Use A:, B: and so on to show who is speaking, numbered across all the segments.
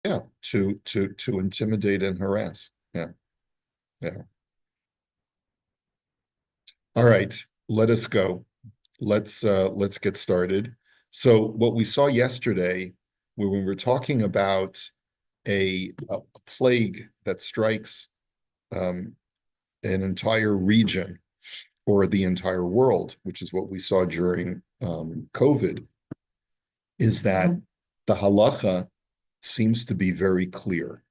A: Yeah, to intimidate and harass. Yeah, yeah. All right, let us go. Let's get started. So what we saw yesterday, when we were talking about a plague that strikes um, an entire region or the entire world, which is what we saw during COVID, is that the halacha seems to be very clear.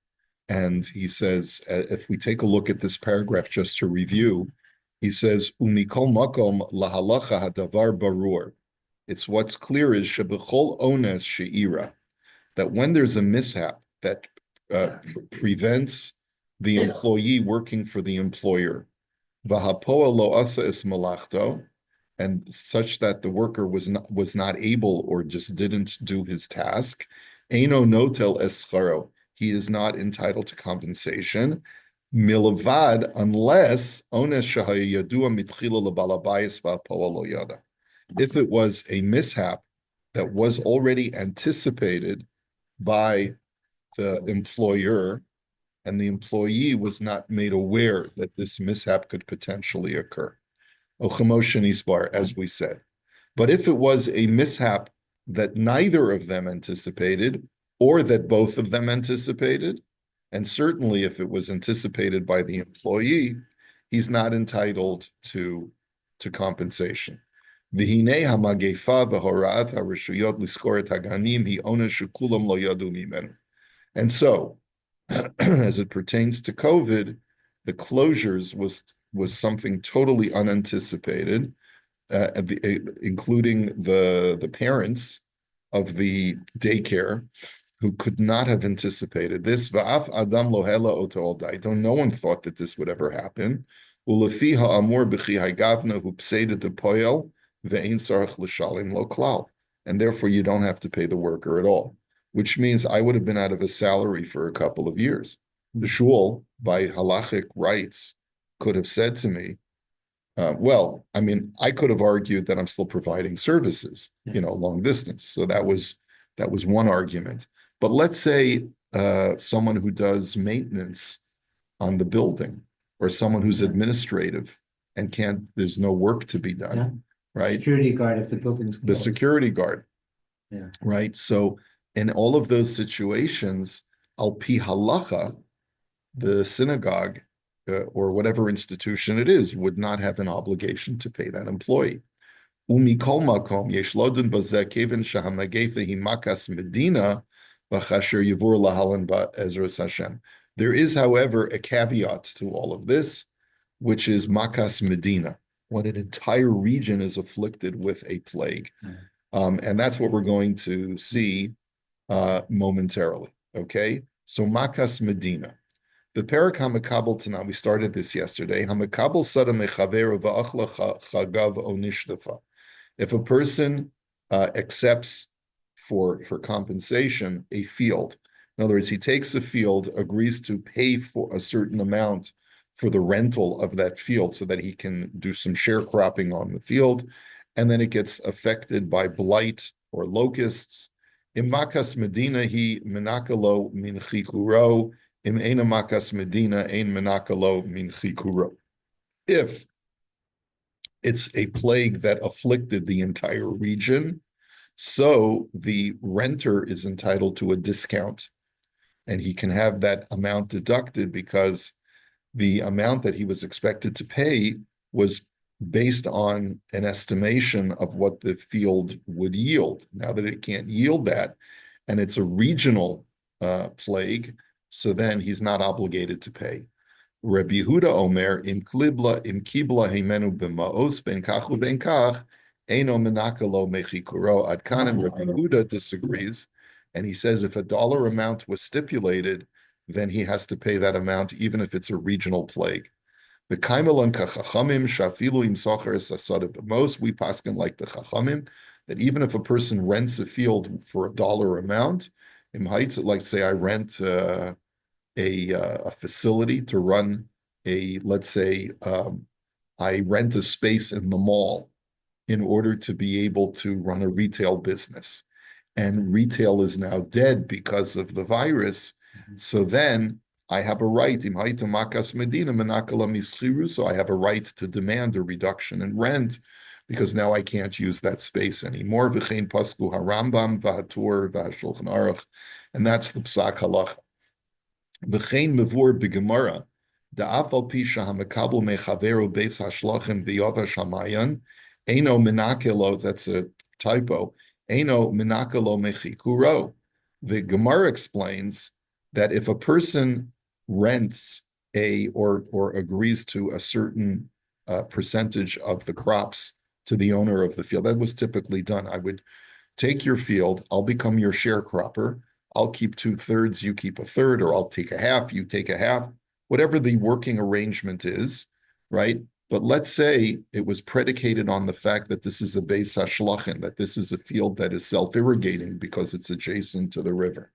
A: And he says, if we take a look at this paragraph just to review, he says, "Umikol makom lahalacha hadavar barur." It's what's clear is shebechol ones she'ira, that when there's a mishap that prevents the employee working for the employer, vahapoa lo asa es malachto, and such that the worker was not able or just didn't do his task, eino notel escharo, he is not entitled to compensation. Milavad, unless ones shahayadua mitchila lebalabayis vapoa lo yada. If it was a mishap that was already anticipated by the employer and the employee was not made aware that this mishap could potentially occur. As we said. But if it was a mishap that neither of them anticipated, or that both of them anticipated, and certainly if it was anticipated by the employee, he's not entitled to compensation. And so, as it pertains to COVID, the closures was something totally unanticipated, including the parents of the daycare who could not have anticipated this. Va'af adam lohela oto odaito. No one thought that this would ever happen. Ulefi ha'amur b'chi ha'gavna hu pseida depoyel ve'ein sarach l'shalim lo klal. And therefore, you don't have to pay the worker at all, which means I would have been out of a salary for a couple of years. The shul, by halachic rights, could have said to me, well, I mean, I could have argued that I'm still providing services, long distance. So that was one argument. But let's say someone who does maintenance on the building, or someone who's administrative and there's no work to be done, right?
B: Security guard if the building's
A: The
B: closed.
A: security guard,
B: Yeah.
A: right? So in all of those situations, al pi halacha, the synagogue or whatever institution it is would not have an obligation to pay that employee. Umikol makom yesh lodun bazeh keven shahamagefa himakas medina b'chasher yivur lahalan ba'ezras Hashem. There is, however, a caveat to all of this, which is makas medina, when an entire region is afflicted with a plague. And that's what we're going to see momentarily, okay? So makas medina. The parak hamakabel tana, we started this yesterday. Hamakabel sada mechaver va'achla chagav onishtafa. If a person accepts for compensation a field, in other words, he takes a field, agrees to pay for a certain amount for the rental of that field so that he can do some sharecropping on the field, and then it gets affected by blight or locusts. In makas medina, he menakalo min chikuro. Im ena makas medina ein menakalo min chikuro. If it's a plague that afflicted the entire region, so the renter is entitled to a discount, and he can have that amount deducted because the amount that he was expected to pay was based on an estimation of what the field would yield. Now that it can't yield that, and it's a regional plague, so then he's not obligated to pay. Rabbi Yehuda Omer, im kibla himenu b'ma'os ben kach u'ben kach, eino menakalo mechikuro ad kanan. Rabbi Yehuda disagrees, and he says if a dollar amount was stipulated, then he has to pay that amount, even if it's a regional plague. The kaimelan kachachamim shafilu im socher sasada b'mos. We paskin like the chachamim, that even if a person rents a field for a dollar amount, in heights, like say I rent a facility to run let's say I rent a space in the mall in order to be able to run a retail business. and retail is now dead because of the virus. So then I have a right, so I have a right to demand a reduction in rent because now I can't use that space anymore. And that's the psak halacha. V'chein mevur b'gemara, da'af al pi shahamekabel mechaveru beis hashlachim v'yovash hamayan, eno menakelo, that's a typo, eno menakelo mechikuro. The Gemara explains that if a person rents or agrees to a certain percentage of the crops to the owner of the field, that was typically done. I would take your field, I'll become your sharecropper, I'll keep 2/3, you keep a third, or I'll take a half, you take a half, whatever the working arrangement is, right? But let's say it was predicated on the fact that this is a beis hashlachin, that this is a field that is self-irrigating because it's adjacent to the river.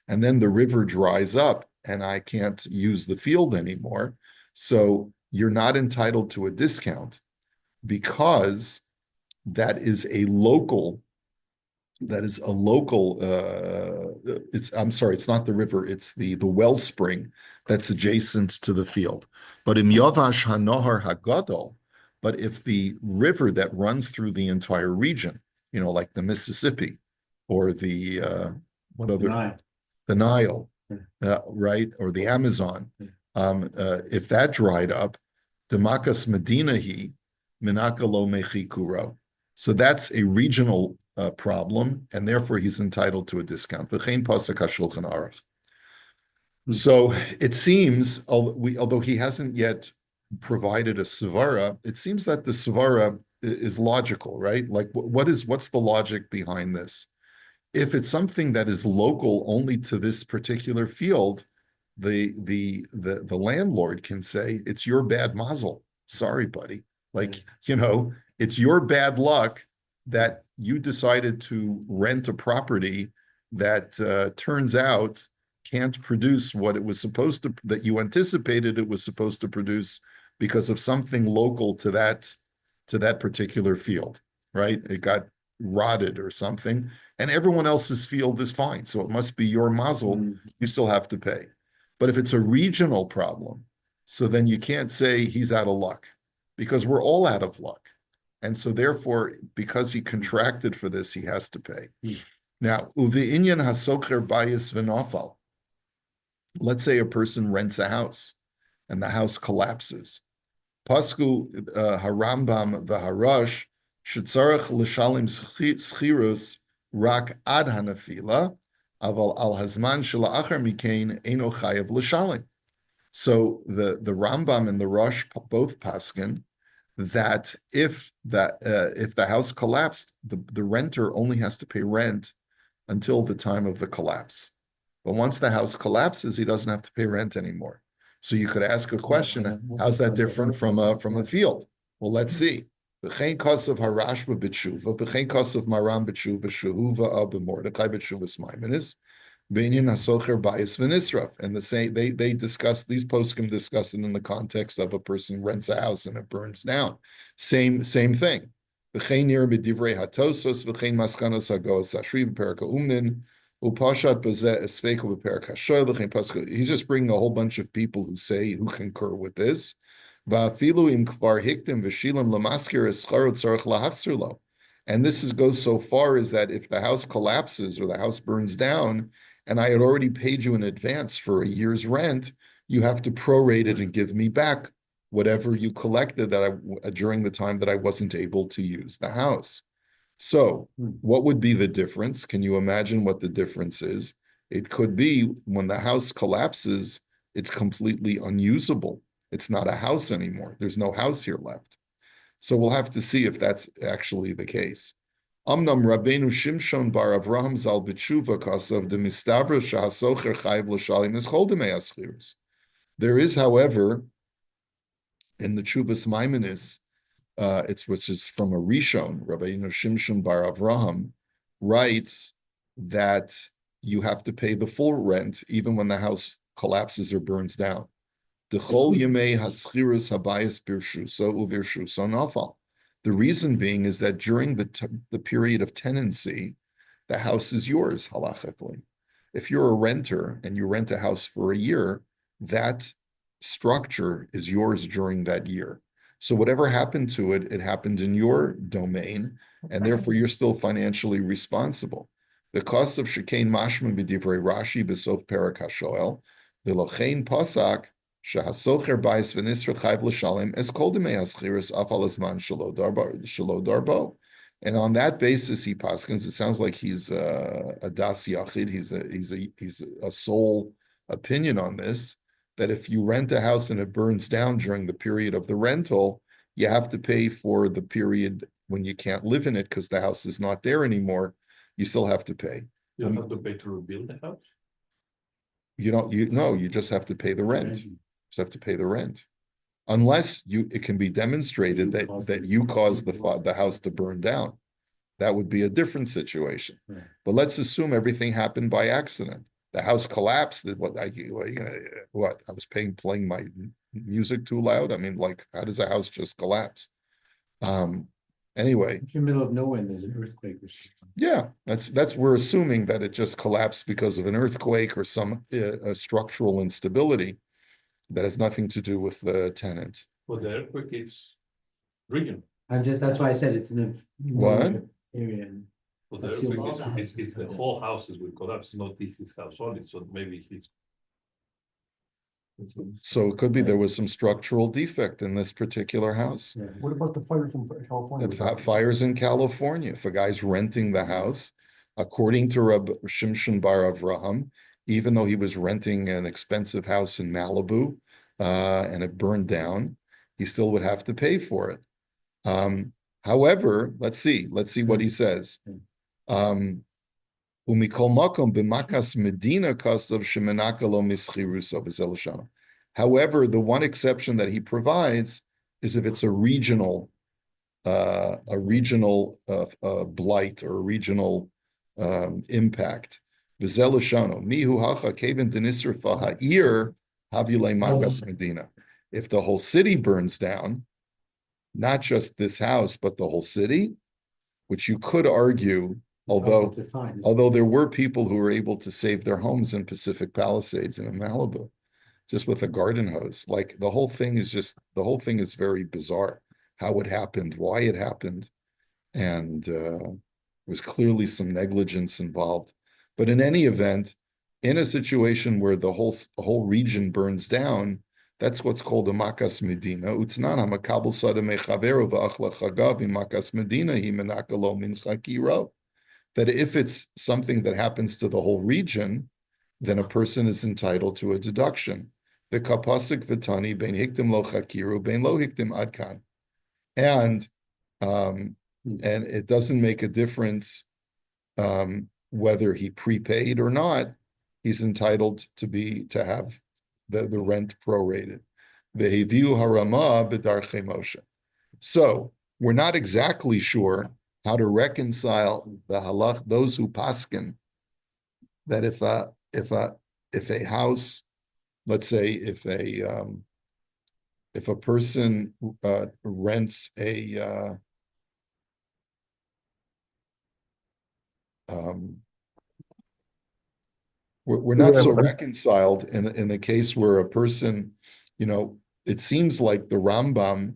A: And then the river dries up and I can't use the field anymore. So you're not entitled to a discount because that is a local I'm sorry, it's not the river, it's the wellspring that's adjacent to the field. But in Yovash Hanohar Hagadol, but if the river that runs through the entire region, like the Mississippi or the Nile, right, or the Amazon, if that dried up, Demakas Medinahi Minakalo Mechikuro. So that's a regional problem, and therefore he's entitled to a discount. So it seems, although he hasn't yet provided a svara, it seems that the svara is logical, right? Like, what's the logic behind this? If it's something that is local only to this particular field, the landlord can say it's your bad mazel. Sorry, buddy. Like, it's your bad luck that you decided to rent a property that turns out can't produce what it was supposed to, that you anticipated it was supposed to produce because of something local to that particular field, right? It got rotted or something, and everyone else's field is fine. So it must be your mazel. You still have to pay. But if it's a regional problem, so then you can't say he's out of luck because we're all out of luck. And so therefore, because he contracted for this, he has to pay. Now, uve'inyan hasocher bayis v'nafal. Let's say a person rents a house and the house collapses. Pasku harambam v'harash shetzarech l'shalim schirus rak ad hanafila, aval al hazman shela'achar mikein eno chayav l'shalim. So the Rambam and the Rosh both paskin that if the house collapsed, the renter only has to pay rent until the time of the collapse. But once the house collapses, he doesn't have to pay rent anymore. So you could ask a question: how's that different from a field? Well, let's see. V'chein kasav harashba b'tshuva, v'chein kasav maram b'tshuva, shehuva ab Mordechai b'tshuvas Maimonides. Binyan hasocher bayis v'nisraf, and they discuss, these poskim discuss it in the context of a person rents a house and it burns down. Same thing. V'chein nir midivrei hatosos v'chein maschanos hagos ashri b'perka umnin upashat bazeh esveko b'perka hashoy v'chein pasuk. He's just bringing a whole bunch of people who concur with this. Va'afilu im kvar hiktim v'shilam lamaskir escharot tzarich lahachzir lo. And this goes so far as that if the house collapses or the house burns down, and I had already paid you in advance for a year's rent, you have to prorate it and give me back whatever you collected during the time that I wasn't able to use the house. So what would be the difference? Can you imagine what the difference is? It could be when the house collapses, it's completely unusable. It's not a house anymore. There's no house here left. So we'll have to see if that's actually the case. Amnam Rabbeinu Shimshon bar Avraham zal b'tshuva kasav de mistavra shahasocher chayiv l'shalim es chol demei aschirus. There is, however, in the Tshuvas Maimonides, which is from a Rishon, Rabbeinu Shimshon bar Avraham writes that you have to pay the full rent even when the house collapses or burns down. Dechol yemei haschirus habayis birshuso uvirshuso nafal. The reason being is that during the period of tenancy, the house is yours halachically. If you're a renter and you rent a house for a year, that structure is yours during that year. So whatever happened to it, it happened in your domain, and therefore you're still financially responsible. The cost of shekain mashma b'divrei Rashi b'sof perak hashoel, v'lochein pasak shehasocher bais v'nisra chayv l'shalem es kol demei haschiris af al azman shelo darbo. And on that basis, he paskins. It sounds like he's a das yachid. He's a sole opinion on this. That if you rent a house and it burns down during the period of the rental, you have to pay for the period when you can't live in it because the house is not there anymore. You still have to pay.
C: You don't have to pay to rebuild the house?
A: You don't. You just have to pay the rent. You just have to pay the rent, unless it can be demonstrated that you caused the house to burn down. That would be a different situation.
B: Right.
A: But let's assume everything happened by accident. The house collapsed. What? I was playing my music too loud. I mean, like, how does a house just collapse? Anyway,
B: If you're in the middle of nowhere and there's an earthquake or something.
A: yeah, that's we're assuming that it just collapsed because of an earthquake or some structural instability that has nothing to do with the tenant.
C: Well, the earthquake is regional.
B: That's why I said it's in the
A: What?
B: area.
C: Well, the
B: That's the
C: earthquake
B: whole
C: is
B: house.
C: the whole house will collapse, not this is house only, so maybe he's.
A: So it could be there was some structural defect in this particular house.
B: Yeah.
D: What about the fires in California?
A: Fires in California. If a guy's renting the house, according to Rab Shimshon Bar Avraham, even though he was renting an expensive house in Malibu and it burned down, he still would have to pay for it. However, let's see what he says. However, the one exception that he provides is if it's a regional blight or a regional impact. If the whole city burns down, not just this house, but the whole city, which you could argue, although there were people who were able to save their homes in Pacific Palisades and in Malibu, just with a garden hose. Like the whole thing is very bizarre. How it happened, why it happened, and there was clearly some negligence involved. But in any event, in a situation where the whole region burns down, that's what's called a makas medina. Utnana makabel sada mechaveru v'achla chagav makas medina hi menakalo min chakiro. That if it's something that happens to the whole region, then a person is entitled to a deduction. The kapasik v'tani bein hiktim lo chakiru bein lo hiktim adkan, and it doesn't make a difference whether he prepaid or not. He's entitled to have the rent prorated. Ve'heviu harama b'darchei Moshe. So we're not exactly sure how to reconcile the halach, those who paskin that if a house, let's say if a person rents a we're not so reconciled in the case where a person, it seems like the Rambam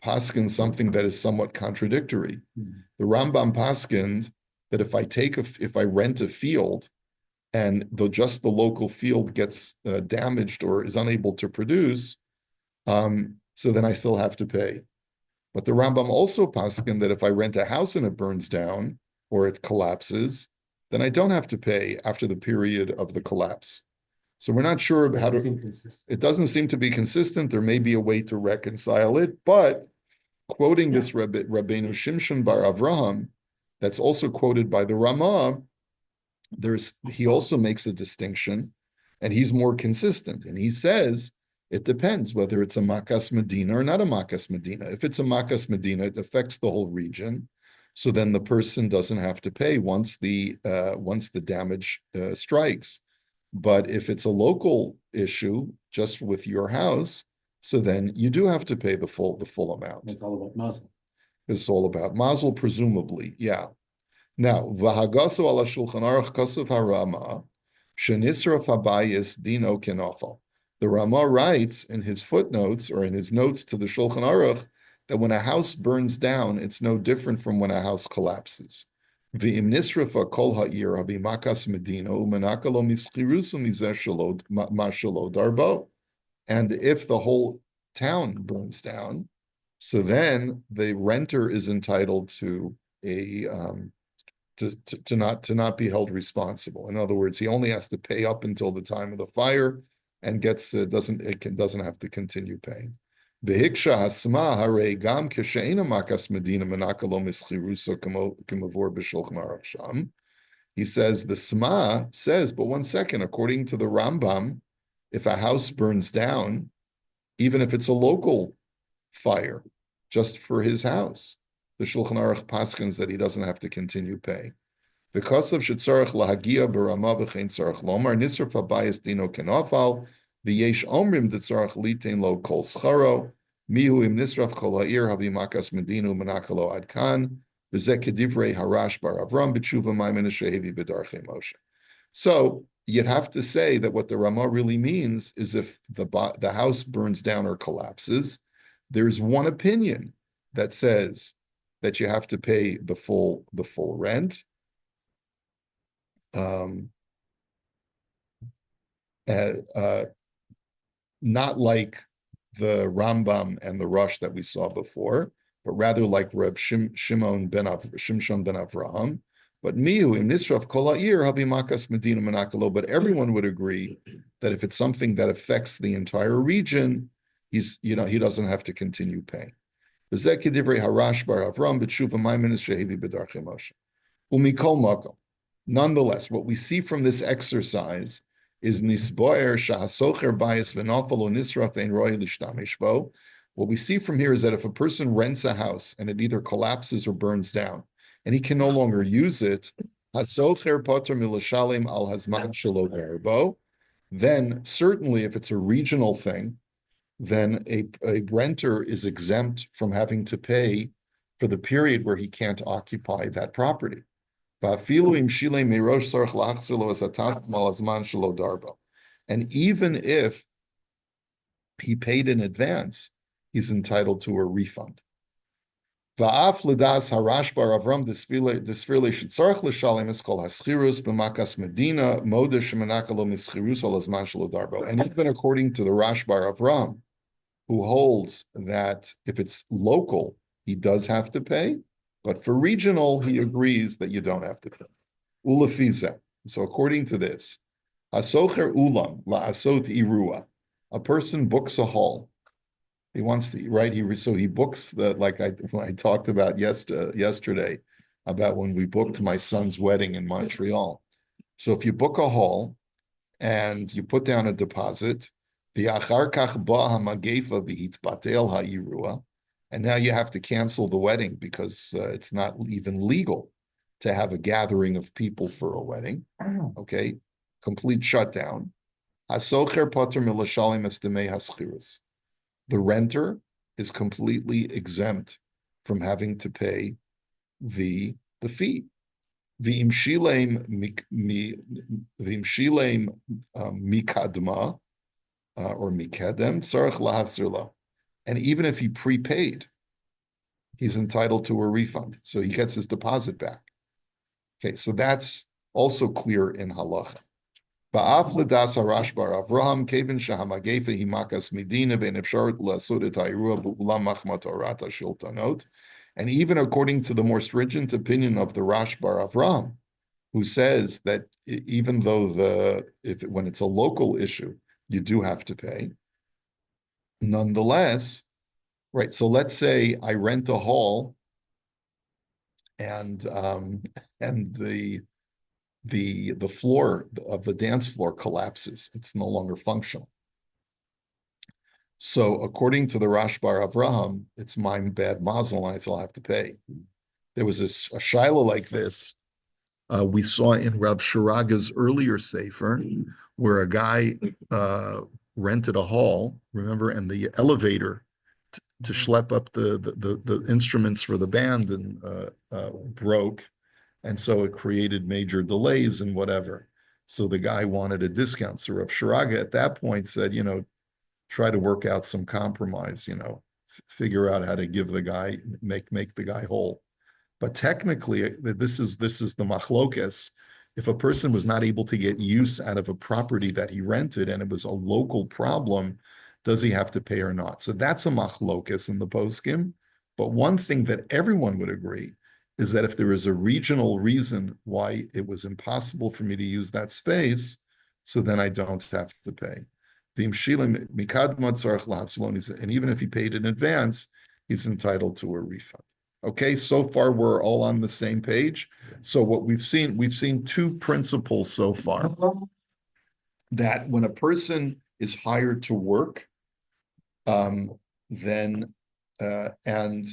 A: paskin something that is somewhat contradictory. The Rambam paskind that if I rent a field and just the local field gets damaged or is unable to produce, so then I still have to pay. But the Rambam also paskind that if I rent a house and it burns down or it collapses, then I don't have to pay after the period of the collapse. So we're not sure how to. It doesn't seem to be consistent. There may be a way to reconcile it, but quoting this Rabbeinu Shimshon Bar Avraham, that's also quoted by the Ramah, he also makes a distinction, and he's more consistent. And he says it depends whether it's a makas medina or not a makas medina. If it's a makas medina, it affects the whole region. So then the person doesn't have to pay once the damage strikes. But if it's a local issue, just with your house, so then you do have to pay the full amount.
B: It's all about mazel.
A: It's all about mazel, presumably, yeah. Now, v'hagaso ala shulchan aruch kosuv harama, shenisraf habayis dino kenofel. The Rama writes in his footnotes or in his notes to the Shulchan Aruch that when a house burns down, it's no different from when a house collapses. V'im nisrafa kol ha'ir habimakas medina u'menakalo mischirusu mizeh shelo ma shelo darbo. And if the whole town burns down, so then the renter is entitled to a to not be held responsible. In other words, he only has to pay up until the time of the fire, and doesn't have to continue paying. Behiksha hasma hare gam kesheina makas medina menakalo mischirusa k'mavor b'shulchan aruch sham. He says the Sma says, but one second, according to the Rambam, if a house burns down, even if it's a local fire, just for his house, the Shulchan Aruch paskins that he doesn't have to continue paying. Because of shetzarach lahagia barama v'chein tzarach lomar nisraf habayis dino kenofal v'yesh omrim detzarach litain lo kol scharo mihu im nisraf kol ha'ir habimakas medinu menakalo ad kan v'zeh kedivrei harash bar Avram b'tshuva maimin shehevi b'darchei Moshe. So you'd have to say that what the Rama really means is if the house burns down or collapses, there's one opinion that says that you have to pay the full rent. Not like the Rambam and the Rush that we saw before, but rather like Reb Shimshon ben Avraham. But mihu im nisraf kol ha'ir habimakas medina menakalo. But everyone would agree that if it's something that affects the entire region, he doesn't have to continue paying. V'zeh kedivrei harash bar Avram b'tshuva maimin shehevi b'darchei Moshe. Umikol makom. Nonetheless, what we see from this exercise is nisboer shahasocher bayis v'nafalo nisraf ein roi lishtamish bo. What we see from here is that if a person rents a house and it either collapses or burns down, and he can no longer use it, hasocher poter milashalim al hazman shelo berbo. Then certainly, if it's a regional thing, then a renter is exempt from having to pay for the period where he can't occupy that property. And even if he paid in advance, he's entitled to a refund. Va'af l'das harash bar Avram disfile shetzarach l'shalim is kol haschirus b'makas medina moda shemenakalo mischirus al hazman shelo darbo. And even according to the Rash bar Avram, who holds that if it's local, he does have to pay, but for regional, he agrees that you don't have to pay. Ulafiza. So according to this, asocher ulam la'asot irua. A person books a hall. He wants to, right? He books like I talked about yesterday about when we booked my son's wedding in Montreal. So if you book a hall and you put down a deposit, and now you have to cancel the wedding because it's not even legal to have a gathering of people for a wedding. Okay, complete shutdown. The renter is completely exempt from having to pay the fee. V'im shilem mikadma or mikedem tzarich lahachzir lo. And even if he prepaid, he's entitled to a refund. So he gets his deposit back. Okay, so that's also clear in halacha. Ba'af l'das harash bar Avraham kevin shahamagefa himakas medina ve'nefsharet la'asod et ha'irua b'ulam machmat orata shiltanot. And even according to the more stringent opinion of the Rash bar Avraham, who says that even though when it's a local issue, you do have to pay. Nonetheless, right? So let's say I rent a hall, and the floor of the dance floor collapses; it's no longer functional. So according to the Rash bar Avraham, it's my bad mazel, and I still have to pay. There was a shaila like this we saw in Rab Shiraga's earlier sefer, where a guy rented a hall, remember, and the elevator to schlep up the instruments for the band and broke, And so it created major delays and whatever. So the guy wanted a discount. So Rav Shiraga at that point said, try to work out some compromise, figure out how to give the guy, make the guy whole. But technically, this is the machlokes. If a person was not able to get use out of a property that he rented and it was a local problem, does he have to pay or not? So that's a machlokes in the poskim. But one thing that everyone would agree is that if there is a regional reason why it was impossible for me to use that space, so then I don't have to pay. And even if he paid in advance, he's entitled to a refund. Okay, so far we're all on the same page. So what we've seen two principles so far. That when a person is hired to work, then and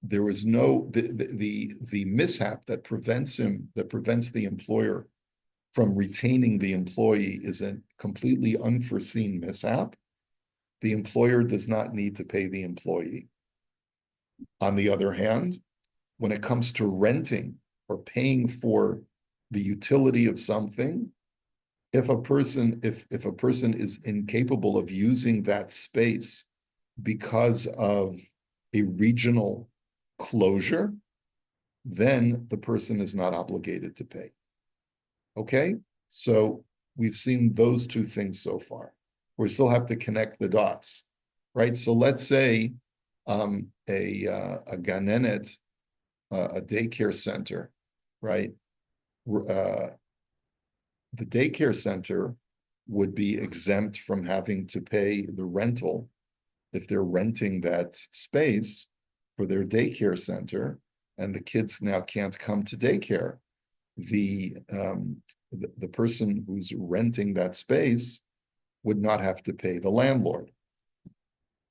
A: there is no the mishap that prevents the employer from retaining the employee is a completely unforeseen mishap. The employer does not need to pay the employee. On the other hand, when it comes to renting or paying for the utility of something, if a person is incapable of using that space because of a regional closure, then the person is not obligated to pay. Okay, so we've seen those two things so far. We still have to connect the dots, right? So let's say a ganenet, a daycare center, right? The daycare center would be exempt from having to pay the rental if they're renting that space for their daycare center, and the kids now can't come to daycare. The person who's renting that space would not have to pay the landlord.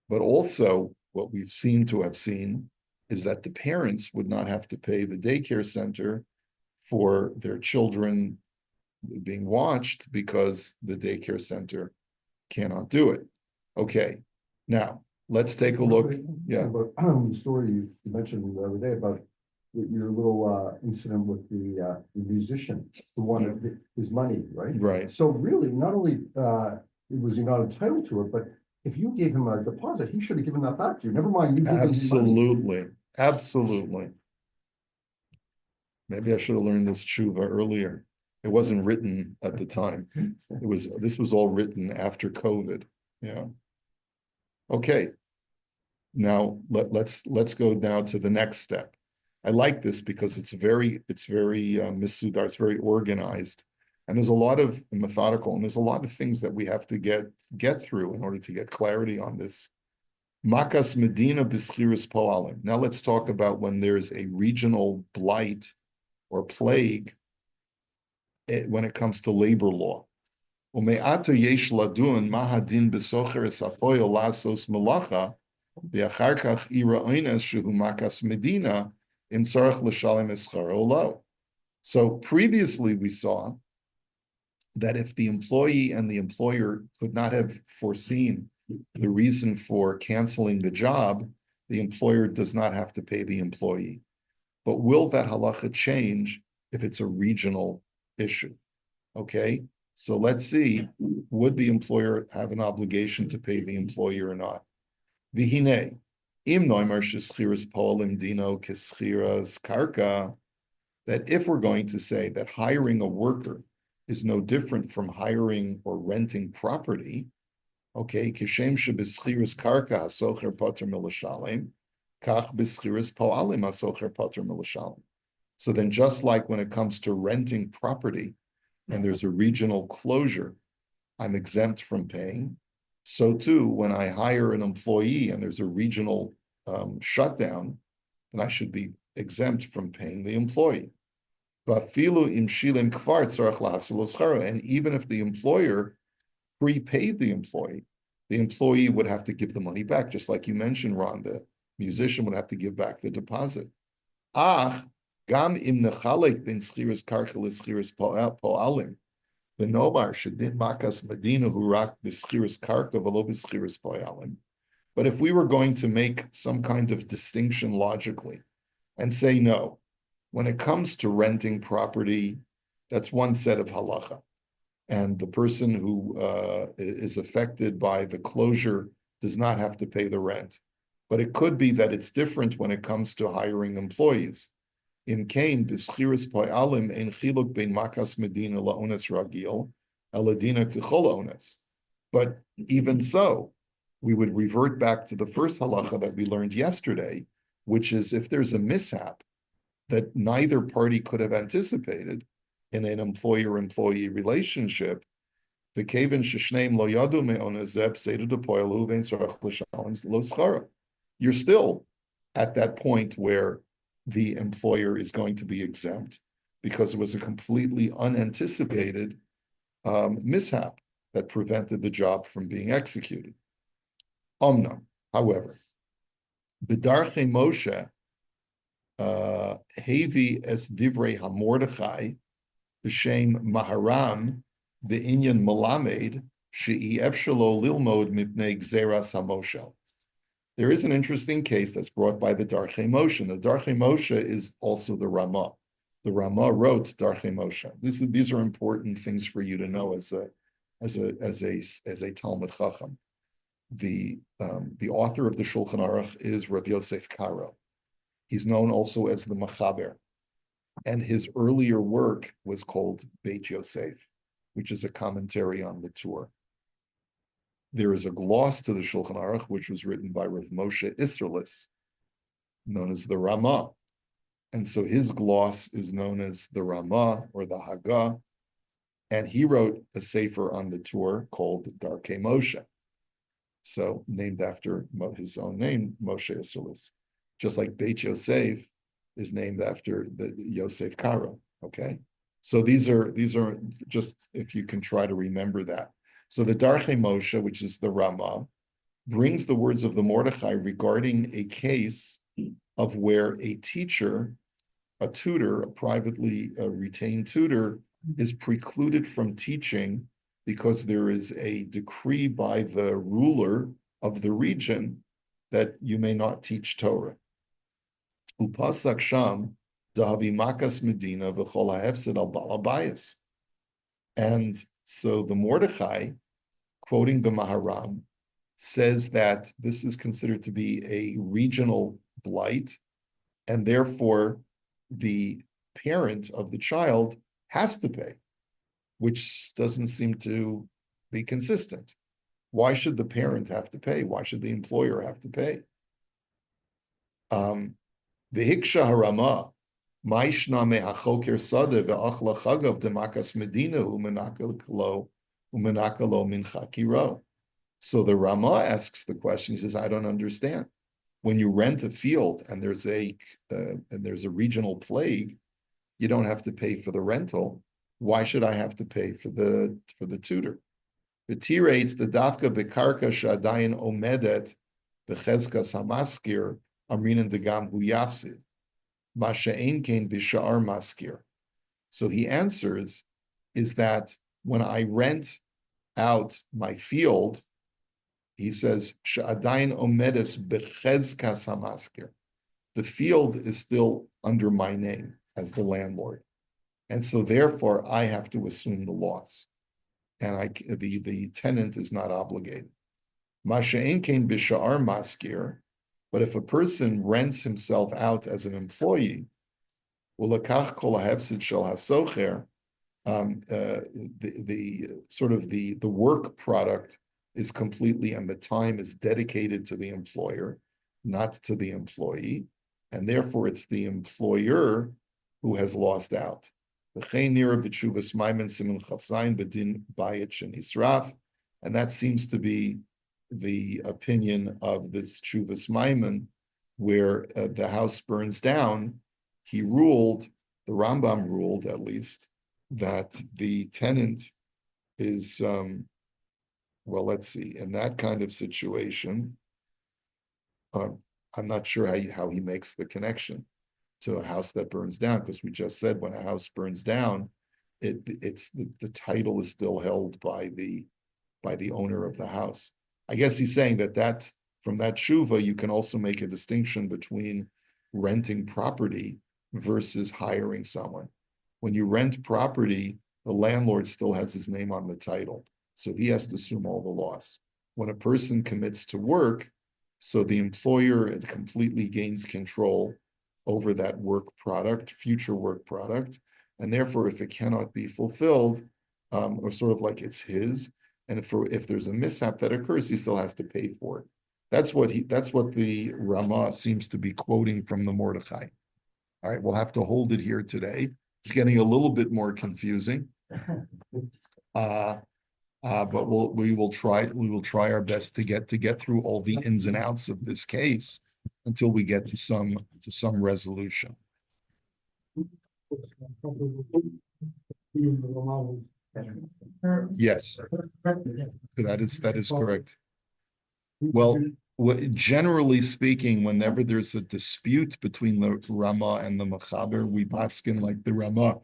A: But also, what we've seemed to have seen is that the parents would not have to pay the daycare center for their children being watched because the daycare center cannot do it. Okay, now let's take a look. Yeah.
D: About the story you mentioned the other day about your little incident with the musician who wanted his money, right?
A: Right.
D: So really, not only was he not entitled to it, but if you gave him a deposit, he should have given that back to you. Never mind you giving him money.
A: Absolutely. Absolutely. Maybe I should have learned this tshuva earlier. It wasn't written at the time. This was all written after COVID. Yeah. Okay. Now let's go now to the next step. I like this because it's very misudar, it's very organized. And there's a lot of methodical, and there's a lot of things that we have to get through in order to get clarity on this. Makas Medina Bischiris Poalim. Now let's talk about when there's a regional blight or plague when it comes to labor law. Ume'ato yesh ladun mahadin besocher esapoyo lasos melacha v'achar kach ira oines shehu makas Medina im tzarech l'shalem escharo lo. So previously we saw that if the employee and the employer could not have foreseen the reason for canceling the job, the employer does not have to pay the employee. But will that halacha change if it's a regional issue? Okay, so let's see, would the employer have an obligation to pay the employee or not? Vihine, im noimer sheschiras poalim dino keschiras karka, that if we're going to say that hiring a worker is no different from hiring or renting property, okay, kishem shebeschiras karka hasocher pater milashalim, kach beschiras poalim hasocher pater milashalim. So then just like when it comes to renting property and there's a regional closure, I'm exempt from paying. So too, when I hire an employee and there's a regional shutdown, then I should be exempt from paying the employee. And even if the employer prepaid the employee would have to give the money back, just like you mentioned, Ron, the musician would have to give back the deposit. Gam im nechalek bin schiras karka l'schiras po'alim, v'nomar shedin makas medina hurak b'schiras karka v'lo b'schiras po'alim. But if we were going to make some kind of distinction logically and say, no, When it comes to renting property, that's one set of halacha. And the person who is affected by the closure does not have to pay the rent. But it could be that it's different when it comes to hiring employees. In Cain, b'schiris po'alim ein chiluk bein makas medina la'ones ragil, eladina k'chol ones. But even so, we would revert back to the first halacha that we learned yesterday, which is if there's a mishap that neither party could have anticipated in an employer-employee relationship, the kaven sheshneim lo yadu me'onazeb seidu depoil huvein sarach l'shalom lo schara. You're still at that point where the employer is going to be exempt because it was a completely unanticipated mishap that prevented the job from being executed. Omnam, however, b'darchei Moshe hevi es divrei hamordechai b'shem maharam b'inyan malamed she'i efshalo lilmod mipnei gzeras hamoshel. There is an interesting case that's brought by the Darchei Moshe. The Darchei Moshe is also the Ramah. The Ramah wrote Darchei Moshe. These are important things for you to know as a Talmud Chacham. The author of the Shulchan Aruch is Rav Yosef Karo. He's known also as the Machaber, and his earlier work was called Beit Yosef, which is a commentary on the Torah. There is a gloss to the Shulchan Aruch, which was written by Rav Moshe Isserlis, known as the Ramah. And so his gloss is known as the Ramah or the Haggah. And he wrote a sefer on the Torah called Darkei Moshe. So named after his own name, Moshe Isserlis. Just like Beit Yosef is named after the Yosef Karo. Okay. So these are just, if you can try to remember that. So the Darchei Moshe, which is the Ramah, brings the words of the Mordechai regarding a case of where a teacher, a tutor, a privately retained tutor, is precluded from teaching because there is a decree by the ruler of the region that you may not teach Torah. Upasak sham dahavi makas medina v'chol ha'efsed al ba'al bayis. And so the Mordechai, quoting the Maharam, says that this is considered to be a regional blight, and therefore the parent of the child has to pay, which doesn't seem to be consistent. Why should the parent have to pay? Why should the employer have to pay? The Hiksha Harama, Maishna mehachoker sade ve'achla chagav demakas medina umenakalo mincha kiro. So the Rama asks the question. He says, "I don't understand. When you rent a field and there's a regional plague, you don't have to pay for the rental. Why should I have to pay for the tutor?" The tirates the dafka bekarka shadayin omedet bechezkas hamaskir amrinan degam hu yafsid. So he answers, is that when I rent out my field, he says, the field is still under my name as the landlord. And so therefore I have to assume the loss. And the tenant is not obligated. But if a person rents himself out as an employee, the work product is completely, and the time is dedicated to the employer, not to the employee, and therefore it's the employer who has lost out. And that seems to be the opinion of this Tshuvas Maimon, where the house burns down. He ruled, the Rambam ruled at least, that the tenant is, well, let's see, in that kind of situation, I'm not sure how he makes the connection to a house that burns down, because we just said when a house burns down, it's the title is still held by the owner of the house. I guess he's saying that from that tshuva, you can also make a distinction between renting property versus hiring someone. When you rent property, the landlord still has his name on the title, so he has to assume all the loss. When a person commits to work, so the employer completely gains control over that work product, future work product, and therefore, if it cannot be fulfilled, or sort of like it's his, and if there's a mishap that occurs, he still has to pay for it. That's what the Ramah seems to be quoting from the Mordechai. All right, we'll have to hold it here today. It's getting a little bit more confusing. But we will try our best to get through all the ins and outs of this case until we get to some resolution. Yes, that is correct. Well, generally speaking, whenever there's a dispute between the Ramah and the Mechaber, we paskin like the Ramah.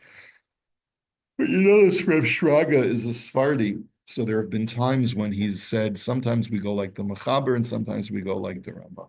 A: But you notice Reb Shraga is a Sephardi, so there have been times when he's said, sometimes we go like the Mechaber and sometimes we go like the Ramah.